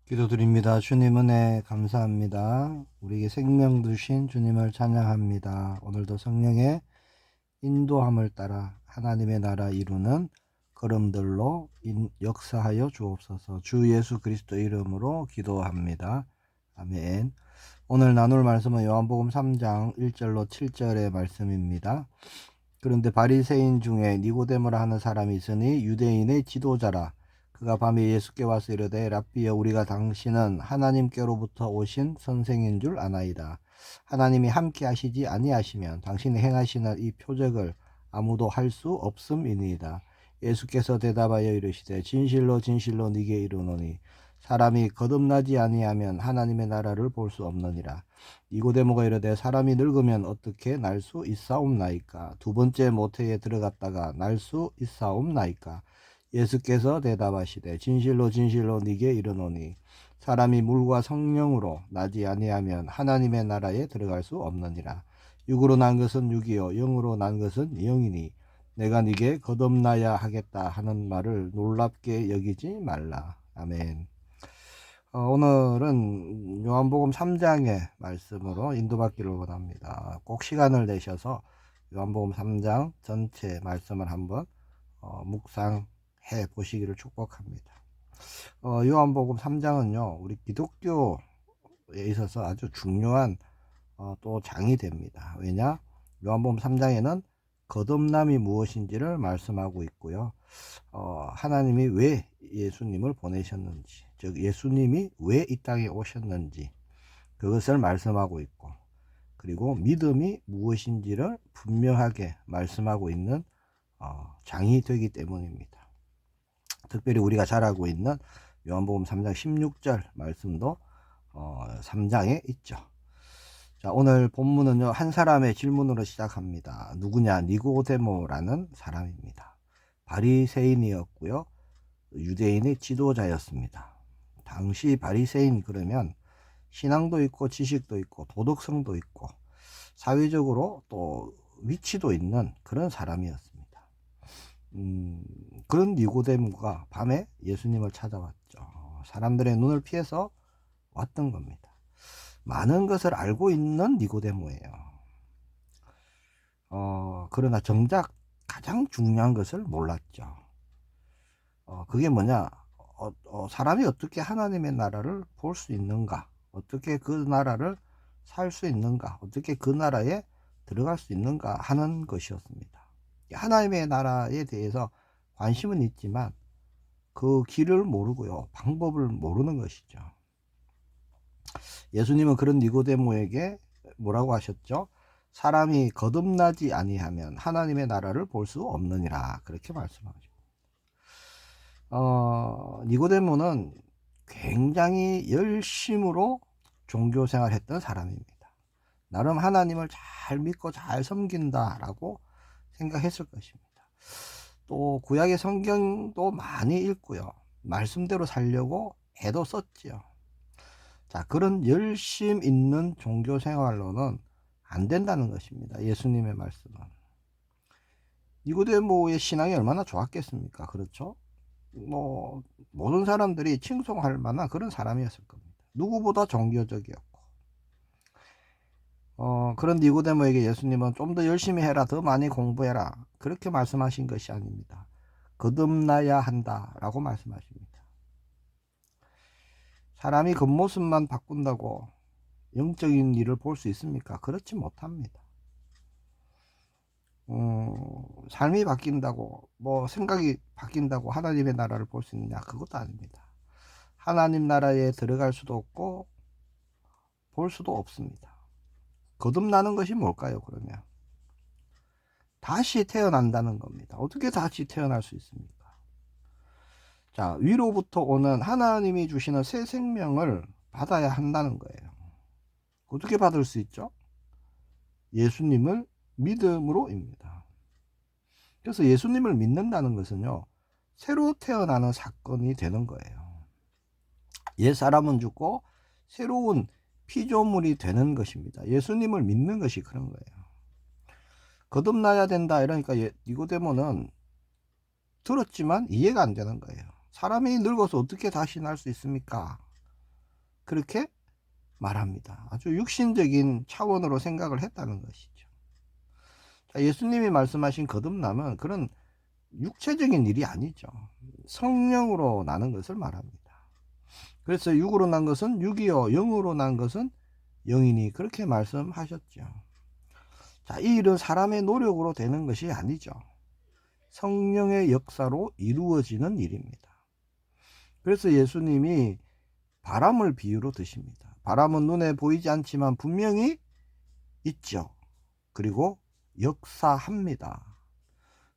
기도드립니다. 주님 은혜 감사합니다. 우리에게 생명 주신 주님을 찬양합니다. 오늘도 성령의 인도함을 따라 하나님의 나라 이루는 걸음들로 역사하여 주옵소서. 주 예수 그리스도 이름으로 기도합니다. 아멘. 오늘 나눌 말씀은 요한복음 3장 1절로 7절의 말씀입니다. 그런데 바리새인 중에 니고데모라 하는 사람이 있으니 유대인의 지도자라. 그가 밤에 예수께 와서 이르되 랍비여, 우리가 당신은 하나님께로부터 오신 선생인 줄 아나이다. 하나님이 함께 하시지 아니하시면 당신이 행하시는 이 표적을 아무도 할 수 없음이니이다. 예수께서 대답하여 이르시되 진실로 진실로 네게 이르노니 사람이 거듭나지 아니하면 하나님의 나라를 볼 수 없느니라. 니고데모가 이르되 사람이 늙으면 어떻게 날 수 있사옵나이까? 두 번째 모태에 들어갔다가 날 수 있사옵나이까? 예수께서 대답하시되 진실로 진실로 네게 이르노니 사람이 물과 성령으로 나지 아니하면 하나님의 나라에 들어갈 수 없느니라. 육으로 난 것은 육이요 영으로 난 것은 영이니 내가 네게 거듭나야 하겠다 하는 말을 놀랍게 여기지 말라. 아멘. 오늘은 요한복음 3장의 말씀으로 인도받기를 원합니다. 꼭 시간을 내셔서 요한복음 3장 전체 말씀을 한번 묵상해 보시기를 축복합니다. 요한복음 3장은요, 우리 기독교에 있어서 아주 중요한 또 장이 됩니다. 왜냐? 요한복음 3장에는 거듭남이 무엇인지를 말씀하고 있고요. 하나님이 왜 예수님을 보내셨는지, 즉 예수님이 왜 이 땅에 오셨는지 그것을 말씀하고 있고, 그리고 믿음이 무엇인지를 분명하게 말씀하고 있는 장이 되기 때문입니다. 특별히 우리가 잘 알고 있는 요한복음 3장 16절 말씀도 3장에 있죠. 자, 오늘 본문은요, 한 사람의 질문으로 시작합니다. 누구냐? 니고데모라는 사람입니다. 바리새인이었고요, 유대인의 지도자였습니다. 당시 바리새인 그러면 신앙도 있고 지식도 있고 도덕성도 있고 사회적으로 또 위치도 있는 그런 사람이었습니다. 그런 니고데모가 밤에 예수님을 찾아왔죠. 사람들의 눈을 피해서 왔던 겁니다. 많은 것을 알고 있는 니고데모예요. 그러나 정작 가장 중요한 것을 몰랐죠. 그게 뭐냐? 사람이 어떻게 하나님의 나라를 볼 수 있는가? 어떻게 그 나라를 살 수 있는가? 어떻게 그 나라에 들어갈 수 있는가 하는 것이었습니다. 하나님의 나라에 대해서 관심은 있지만 그 길을 모르고요, 방법을 모르는 것이죠. 예수님은 그런 니고데모에게 뭐라고 하셨죠? 사람이 거듭나지 아니하면 하나님의 나라를 볼 수 없느니라, 그렇게 말씀하죠. 니고데모는 굉장히 열심으로 종교생활 했던 사람입니다. 나름 하나님을 잘 믿고 잘 섬긴다라고 생각했을 것입니다. 또 구약의 성경도 많이 읽고요, 말씀대로 살려고 애도 썼지요. 자, 그런 열심 있는 종교생활로는 안 된다는 것입니다. 예수님의 말씀은. 니고데모의 신앙이 얼마나 좋았겠습니까? 그렇죠? 모든 사람들이 칭송할 만한 그런 사람이었을 겁니다. 누구보다 종교적이었고. 그런 니고데모에게 예수님은 좀 더 열심히 해라, 더 많이 공부해라, 그렇게 말씀하신 것이 아닙니다. 거듭나야 한다라고 말씀하십니다. 사람이 겉모습만 바꾼다고 영적인 일을 볼 수 있습니까? 그렇지 못합니다. 삶이 바뀐다고, 생각이 바뀐다고 하나님의 나라를 볼 수 있느냐? 그것도 아닙니다. 하나님 나라에 들어갈 수도 없고 볼 수도 없습니다. 거듭나는 것이 뭘까요? 그러면 다시 태어난다는 겁니다. 어떻게 다시 태어날 수 있습니까? 자, 위로부터 오는 하나님이 주시는 새 생명을 받아야 한다는 거예요. 어떻게 받을 수 있죠? 예수님을 믿음으로입니다. 그래서 예수님을 믿는다는 것은요, 새로 태어나는 사건이 되는 거예요. 옛 사람은 죽고 새로운 피조물이 되는 것입니다. 예수님을 믿는 것이 그런 거예요. 거듭나야 된다 이러니까 니고데모는 들었지만 이해가 안 되는 거예요. 사람이 늙어서 어떻게 다시 날 수 있습니까? 그렇게 말합니다. 아주 육신적인 차원으로 생각을 했다는 것이죠. 자, 예수님이 말씀하신 거듭남은 그런 육체적인 일이 아니죠. 성령으로 나는 것을 말합니다. 그래서 육으로 난 것은 육이요, 영으로 난 것은 영이니, 그렇게 말씀하셨죠. 자, 이 일은 사람의 노력으로 되는 것이 아니죠. 성령의 역사로 이루어지는 일입니다. 그래서 예수님이 바람을 비유로 드십니다. 바람은 눈에 보이지 않지만 분명히 있죠. 그리고 역사합니다.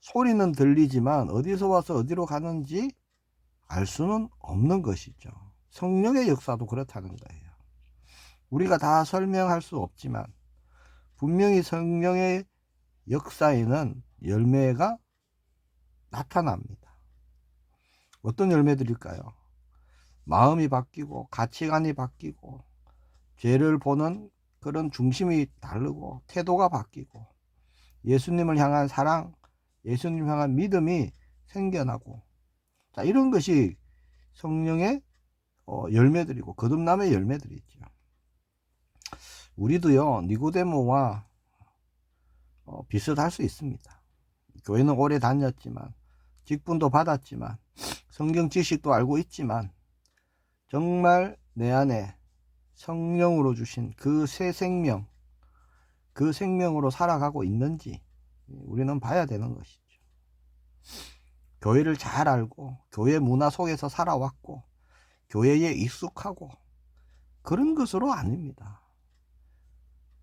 소리는 들리지만 어디서 와서 어디로 가는지 알 수는 없는 것이죠. 성령의 역사도 그렇다는 거예요. 우리가 다 설명할 수 없지만 분명히 성령의 역사에는 열매가 나타납니다. 어떤 열매들일까요? 마음이 바뀌고 가치관이 바뀌고 죄를 보는 그런 중심이 다르고 태도가 바뀌고 예수님을 향한 사랑, 예수님을 향한 믿음이 생겨나고, 자, 이런 것이 성령의 열매들이고 거듭남의 열매들이죠. 우리도요, 니고데모와 비슷할 수 있습니다. 교회는 오래 다녔지만, 직분도 받았지만, 성경 지식도 알고 있지만, 정말 내 안에 성령으로 주신 그 새 생명, 그 생명으로 살아가고 있는지 우리는 봐야 되는 것이죠. 교회를 잘 알고 교회 문화 속에서 살아왔고 교회에 익숙하고 그런 것으로 아닙니다.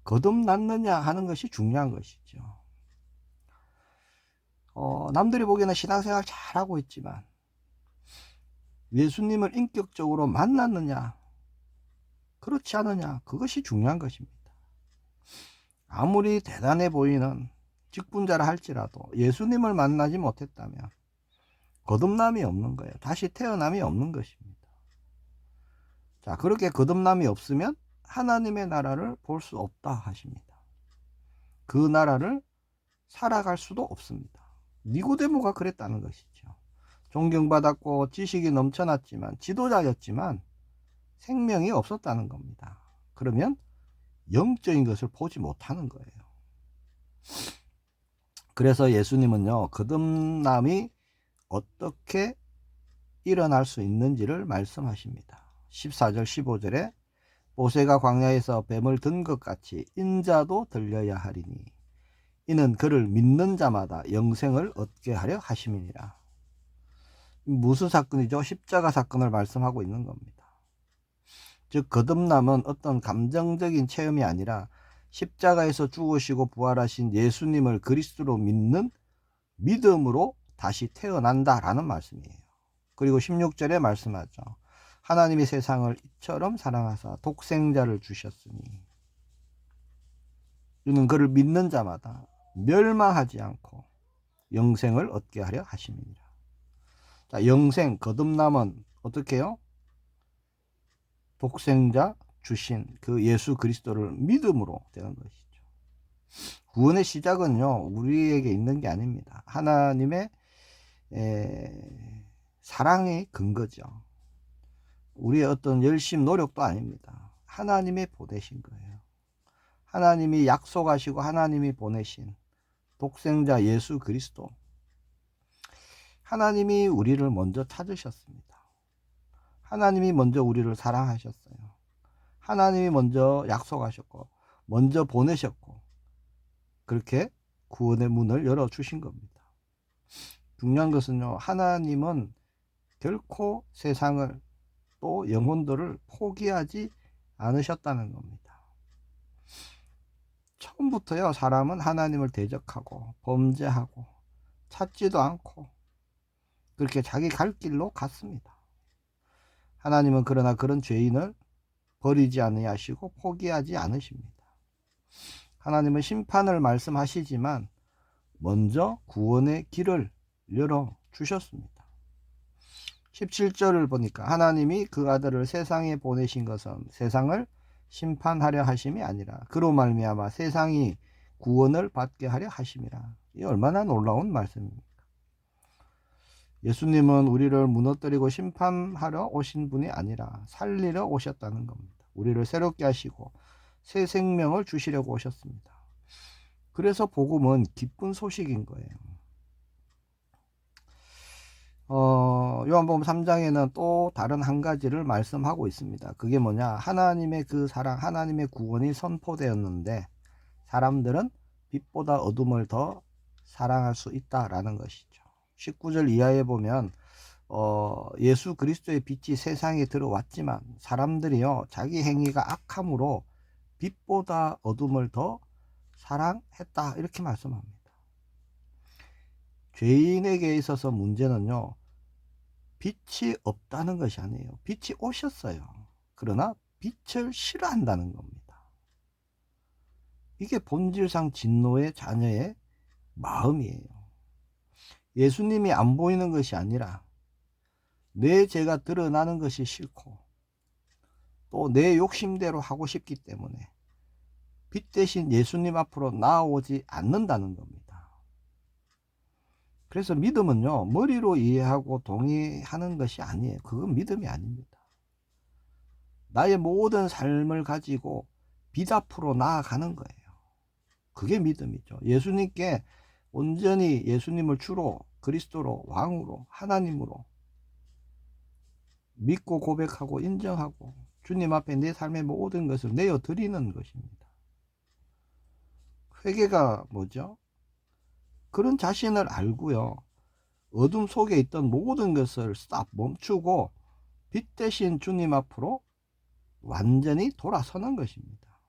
거듭났느냐 하는 것이 중요한 것이죠. 남들이 보기에는 신앙생활 잘하고 있지만 예수님을 인격적으로 만났느냐 그렇지 않느냐, 그것이 중요한 것입니다. 아무리 대단해 보이는 직분자라 할지라도 예수님을 만나지 못했다면 거듭남이 없는 거예요. 다시 태어남이 없는 것입니다. 자, 그렇게 거듭남이 없으면 하나님의 나라를 볼 수 없다 하십니다. 그 나라를 살아갈 수도 없습니다. 니고데모가 그랬다는 것이죠. 존경받았고 지식이 넘쳐났지만, 지도자였지만 생명이 없었다는 겁니다. 그러면 영적인 것을 보지 못하는 거예요. 그래서 예수님은요, 거듭남이 어떻게 일어날 수 있는지를 말씀하십니다. 14절 15절에 모세가 광야에서 뱀을 든 것 같이 인자도 들려야 하리니 이는 그를 믿는 자마다 영생을 얻게 하려 하심이니라. 무슨 사건이죠? 십자가 사건을 말씀하고 있는 겁니다. 즉 거듭남은 어떤 감정적인 체험이 아니라 십자가에서 죽으시고 부활하신 예수님을 그리스도로 믿는 믿음으로 다시 태어난다라는 말씀이에요. 그리고 16절에 말씀하죠. 하나님이 세상을 이처럼 사랑하사 독생자를 주셨으니 이는 그를 믿는 자마다 멸망하지 않고 영생을 얻게 하려 하심이니라. 자, 영생, 거듭남은 어떻게 해요? 독생자 주신 그 예수 그리스도를 믿음으로 되는 것이죠. 구원의 시작은요, 우리에게 있는 게 아닙니다. 하나님의 사랑의 근거죠. 우리의 어떤 열심, 노력도 아닙니다. 하나님이 보내신 거예요. 하나님이 약속하시고 하나님이 보내신 독생자 예수 그리스도. 하나님이 우리를 먼저 찾으셨습니다. 하나님이 먼저 우리를 사랑하셨어요. 하나님이 먼저 약속하셨고 먼저 보내셨고 그렇게 구원의 문을 열어주신 겁니다. 중요한 것은요, 하나님은 결코 세상을 또 영혼들을 포기하지 않으셨다는 겁니다. 처음부터요, 사람은 하나님을 대적하고 범죄하고 찾지도 않고 그렇게 자기 갈 길로 갔습니다. 하나님은 그러나 그런 죄인을 버리지 아니하시고 포기하지 않으십니다. 하나님은 심판을 말씀하시지만 먼저 구원의 길을 열어주셨습니다. 17절을 보니까 하나님이 그 아들을 세상에 보내신 것은 세상을 심판하려 하심이 아니라 그로 말미암아 세상이 구원을 받게 하려 하심이라. 이 얼마나 놀라운 말씀입니까? 예수님은 우리를 무너뜨리고 심판하러 오신 분이 아니라 살리러 오셨다는 겁니다. 우리를 새롭게 하시고 새 생명을 주시려고 오셨습니다. 그래서 복음은 기쁜 소식인 거예요. 요한복음 3장에는 또 다른 한 가지를 말씀하고 있습니다. 그게 뭐냐? 하나님의 그 사랑, 하나님의 구원이 선포되었는데 사람들은 빛보다 어둠을 더 사랑할 수 있다라는 것이죠. 19절 이하에 보면 예수 그리스도의 빛이 세상에 들어왔지만 사람들이요 자기 행위가 악함으로 빛보다 어둠을 더 사랑했다 이렇게 말씀합니다. 죄인에게 있어서 문제는요 빛이 없다는 것이 아니에요. 빛이 오셨어요. 그러나 빛을 싫어한다는 겁니다. 이게 본질상 진노의 자녀의 마음이에요. 예수님이 안 보이는 것이 아니라 내 죄가 드러나는 것이 싫고 또 내 욕심대로 하고 싶기 때문에 빛 대신 예수님 앞으로 나아오지 않는다는 겁니다. 그래서 믿음은요 머리로 이해하고 동의하는 것이 아니에요. 그건 믿음이 아닙니다. 나의 모든 삶을 가지고 빛 앞으로 나아가는 거예요. 그게 믿음이죠. 예수님께 온전히 예수님을 주로 그리스도로 왕으로 하나님으로 믿고 고백하고 인정하고 주님 앞에 내 삶의 모든 것을 내어 드리는 것입니다. 회개가 뭐죠? 그런 자신을 알고요. 어둠 속에 있던 모든 것을 싹 멈추고 빛 대신 주님 앞으로 완전히 돌아서는 것입니다.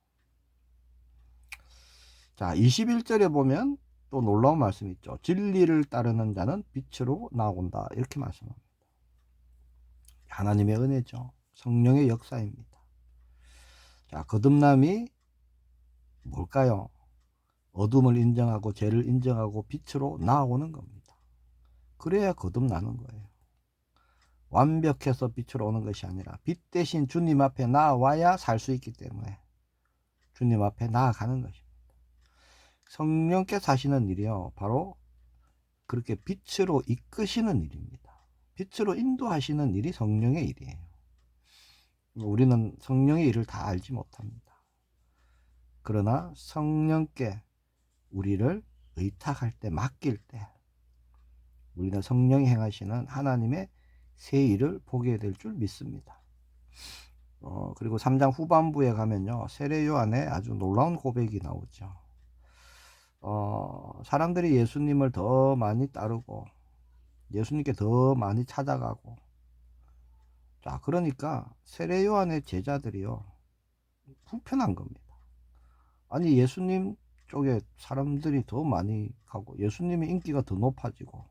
자, 21절에 보면 또 놀라운 말씀이 있죠. 진리를 따르는 자는 빛으로 나온다. 이렇게 말씀합니다. 하나님의 은혜죠. 성령의 역사입니다. 자, 거듭남이 뭘까요? 어둠을 인정하고 죄를 인정하고 빛으로 나아오는 겁니다. 그래야 거듭나는 거예요. 완벽해서 빛으로 오는 것이 아니라 빛 대신 주님 앞에 나와야 살 수 있기 때문에 주님 앞에 나아가는 것입니다. 성령께 사시는 일이요 바로 그렇게 빛으로 이끄시는 일입니다. 빛으로 인도하시는 일이 성령의 일이에요. 우리는 성령의 일을 다 알지 못합니다. 그러나 성령께 우리를 의탁할 때 맡길 때 우리는 성령이 행하시는 하나님의 새 일을 보게 될 줄 믿습니다. 그리고 3장 후반부에 가면요 세례 요한의 아주 놀라운 고백이 나오죠. 사람들이 예수님을 더 많이 따르고 예수님께 더 많이 찾아가고 자 그러니까 세례 요한의 제자들이요 불편한 겁니다. 아니 예수님 쪽에 사람들이 더 많이 가고 예수님의 인기가 더 높아지고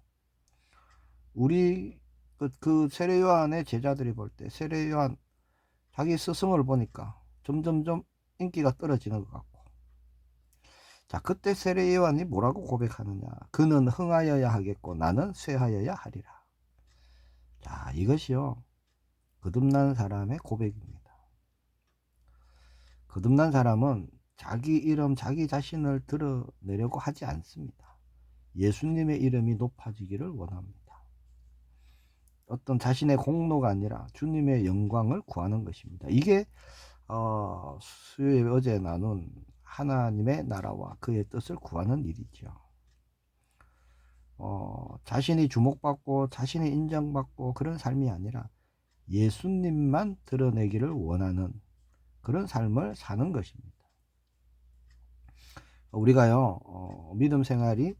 우리 그 세례 요한의 제자들이 볼 때 세례 요한 자기 스승을 보니까 점점점 인기가 떨어지는 것 같고 자 그때 세례 요한이 뭐라고 고백하느냐 그는 흥하여야 하겠고 나는 쇠하여야 하리라. 자 이것이요 거듭난 사람의 고백입니다. 거듭난 사람은 자기 이름 자기 자신을 드러내려고 하지 않습니다. 예수님의 이름이 높아지기를 원합니다. 어떤 자신의 공로가 아니라 주님의 영광을 구하는 것입니다. 이게 수요일 어제 나눈 하나님의 나라와 그의 뜻을 구하는 일이죠. 자신이 주목받고 자신이 인정받고 그런 삶이 아니라 예수님만 드러내기를 원하는 그런 삶을 사는 것입니다. 우리가요 믿음 생활이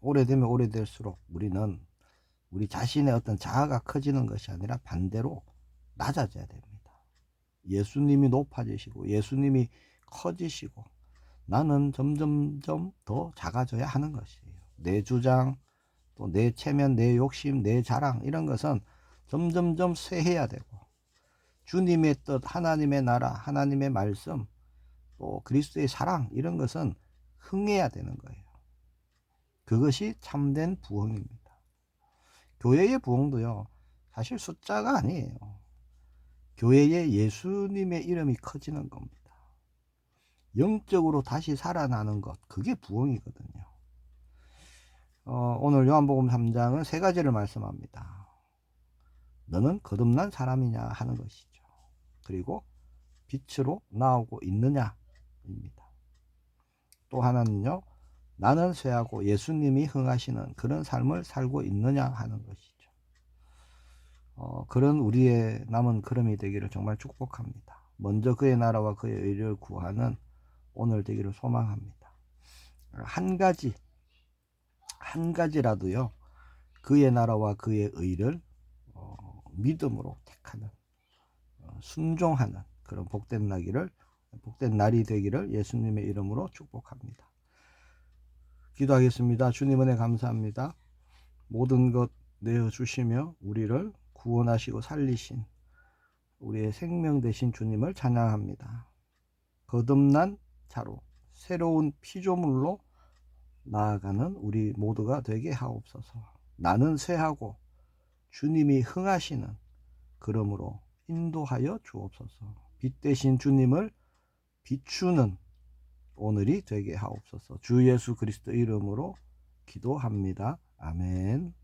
오래되면 오래될수록 우리는 우리 자신의 어떤 자아가 커지는 것이 아니라 반대로 낮아져야 됩니다. 예수님이 높아지시고 예수님이 커지시고 나는 점점점 더 작아져야 하는 것이에요. 내 주장, 또 내 체면, 내 욕심, 내 자랑 이런 것은 점점점 쇠해야 되고 주님의 뜻, 하나님의 나라, 하나님의 말씀, 또 그리스도의 사랑 이런 것은 흥해야 되는 거예요. 그것이 참된 부흥입니다. 교회의 부흥도요 사실 숫자가 아니에요. 교회에 예수님의 이름이 커지는 겁니다. 영적으로 다시 살아나는 것 그게 부흥이거든요. 오늘 요한복음 3장은 세 가지를 말씀합니다. 너는 거듭난 사람이냐 하는 것이죠. 그리고 빛으로 나오고 있느냐 입니다. 또 하나는요, 나는 쇠하고 예수님이 흥하시는 그런 삶을 살고 있느냐 하는 것이죠. 그런 우리의 남은 걸음이 되기를 정말 축복합니다. 먼저 그의 나라와 그의 의를 구하는 오늘 되기를 소망합니다. 한 가지라도요, 그의 나라와 그의 의를 믿음으로 택하는, 순종하는 그런 복된 날이 되기를 예수님의 이름으로 축복합니다. 기도하겠습니다. 주님 은혜 감사합니다. 모든 것 내어주시며 우리를 구원하시고 살리신 우리의 생명 되신 주님을 찬양합니다. 거듭난 자로 새로운 피조물로 나아가는 우리 모두가 되게 하옵소서. 나는 쇠하고 주님이 흥하시는 그러므로 인도하여 주옵소서. 빛 대신 주님을 비추는 오늘이 되게 하옵소서. 주 예수 그리스도 이름으로 기도합니다. 아멘.